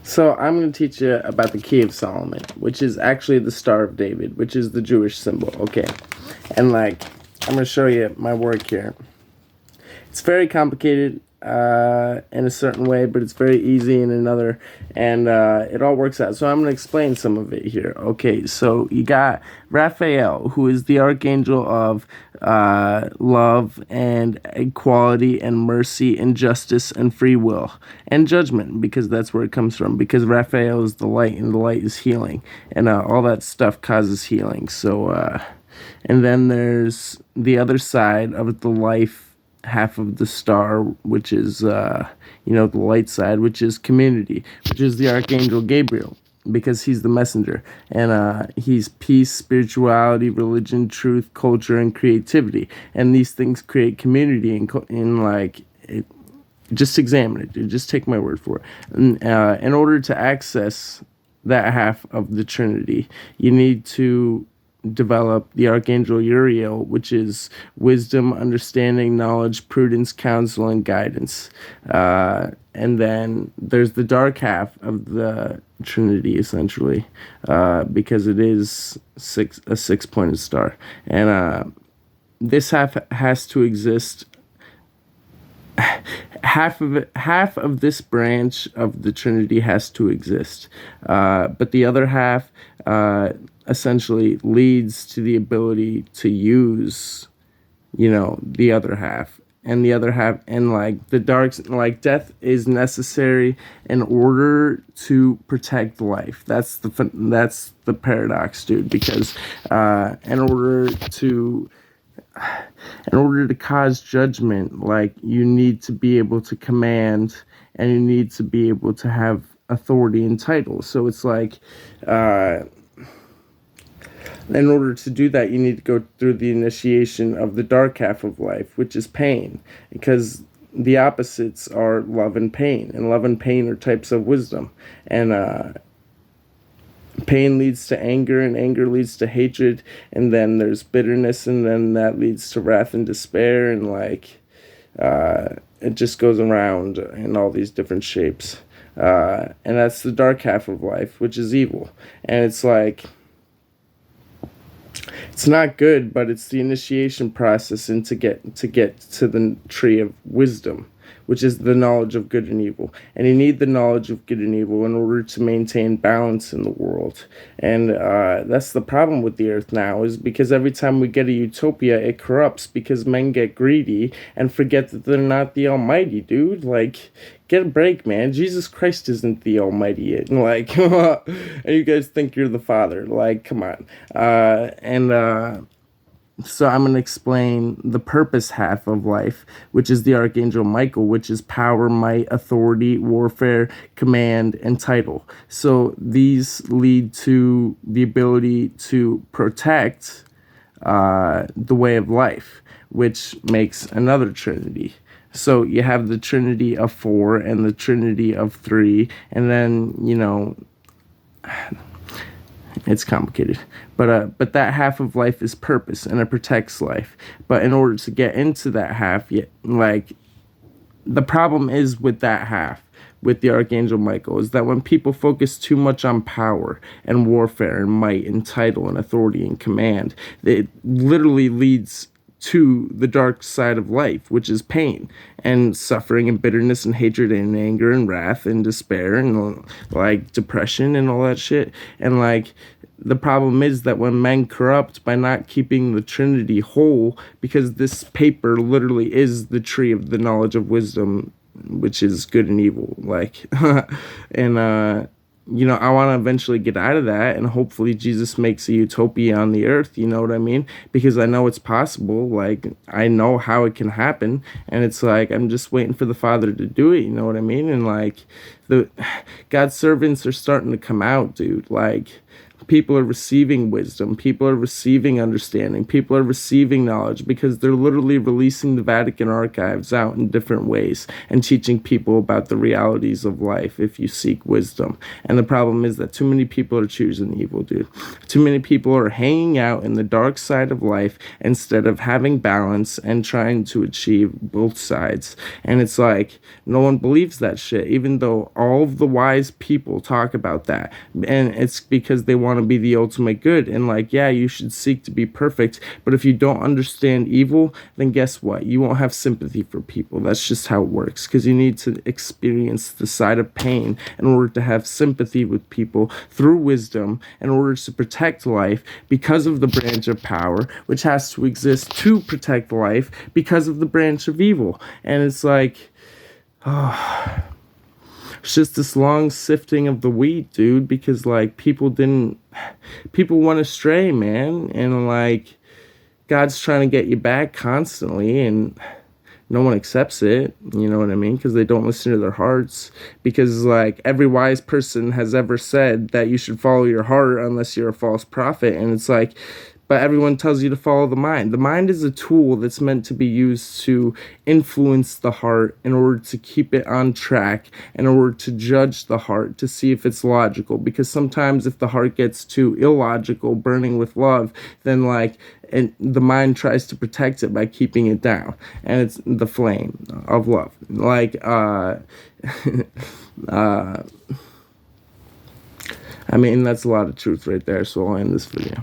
So I'm going to teach you about the Key of Solomon, which is actually the Star of David, which is the Jewish symbol. Okay, and I'm going to show you my work here. It's very complicated in a certain way, but it's very easy in another, and it all works out. So I'm going to explain some of it here. Okay, so you got Raphael, who is the archangel of love and equality and mercy and justice and free will and judgment, because that's where it comes from. Because Raphael is the light, and the light is healing, and all that stuff causes healing. So, and then there's the other side of the life half of the star, which is the light side, which is community, which is the archangel Gabriel, because he's the messenger, and he's peace, spirituality, religion, truth, culture, and creativity, and these things create community in it. Just examine it, dude. Just take my word for it. In order to access that half of the Trinity, you need to develop the Archangel Uriel, which is wisdom, understanding, knowledge, prudence, counsel, and guidance. And then there's the dark half of the Trinity, essentially, because it is a six-pointed star. And this half has to exist. Half of this branch of the Trinity has to exist, but the other half essentially leads to the ability to use, the other half. And the other half, and the darks, death is necessary in order to protect life. That's the paradox, dude. Because in order to cause judgment, you need to be able to command, and you need to be able to have authority and title. So it's in order to do that, you need to go through the initiation of the dark half of life, which is pain, because the opposites are love and pain, and love and pain are types of wisdom. And pain leads to anger, and anger leads to hatred, and then there's bitterness, and then that leads to wrath and despair, and it just goes around in all these different shapes. And that's the dark half of life, which is evil. And it's not good, but it's the initiation process and to get to the tree of wisdom, which is the knowledge of good and evil. And you need the knowledge of good and evil in order to maintain balance in the world. And that's the problem with the earth now, is because every time we get a utopia, it corrupts because men get greedy and forget that they're not the Almighty, dude. Get a break, man. Jesus Christ isn't the Almighty yet. And you guys think you're the Father. Come on. So I'm going to explain the purpose half of life, which is the Archangel Michael, which is power, might, authority, warfare, command, and title. So these lead to the ability to protect the way of life, which makes another Trinity. So you have the Trinity of 4 and the Trinity of 3, and then, it's complicated, but that half of life is purpose, and it protects life. But in order to get into that half, the problem is with that half, with the Archangel Michael, is that when people focus too much on power and warfare and might and title and authority and command, it literally leads to the dark side of life, which is pain and suffering and bitterness and hatred and anger and wrath and despair and depression and all that shit. And the problem is that when men corrupt by not keeping the Trinity whole, because this paper literally is the tree of the knowledge of wisdom, which is good and evil. And I want to eventually get out of that, and hopefully Jesus makes a utopia on the earth, you know what I mean? Because I know it's possible, I know how it can happen, and it's I'm just waiting for the Father to do it, you know what I mean? And the God's servants are starting to come out, dude. people are receiving wisdom, people are receiving understanding, people are receiving knowledge because they're literally releasing the Vatican archives out in different ways and teaching people about the realities of life if you seek wisdom. And the problem is that too many people are choosing evil, dude. Too many people are hanging out in the dark side of life instead of having balance and trying to achieve both sides. And it's like, no one believes that shit, even though all of the wise people talk about that. And it's because they want to be the ultimate good. And like, yeah, you should seek to be perfect, but if you don't understand evil, then guess what? You won't have sympathy for people. That's just how it works, because you need to experience the side of pain in order to have sympathy with people through wisdom, in order to protect life because of the branch of power, which has to exist to protect life because of the branch of evil. And it's like, it's just this long sifting of the wheat, dude, because like people went astray, man, and like God's trying to get you back constantly, and no one accepts it, you know what I mean? Because they don't listen to their hearts. Because like every wise person has ever said that you should follow your heart unless you're a false prophet. And it's like, but everyone tells you to follow the mind. The mind is a tool that's meant to be used to influence the heart in order to keep it on track, in order to judge the heart, to see if it's logical. Because sometimes if the heart gets too illogical, burning with love, then like, and the mind tries to protect it by keeping it down. And it's the flame of love. Like, I mean, that's a lot of truth right there, so I'll end this video.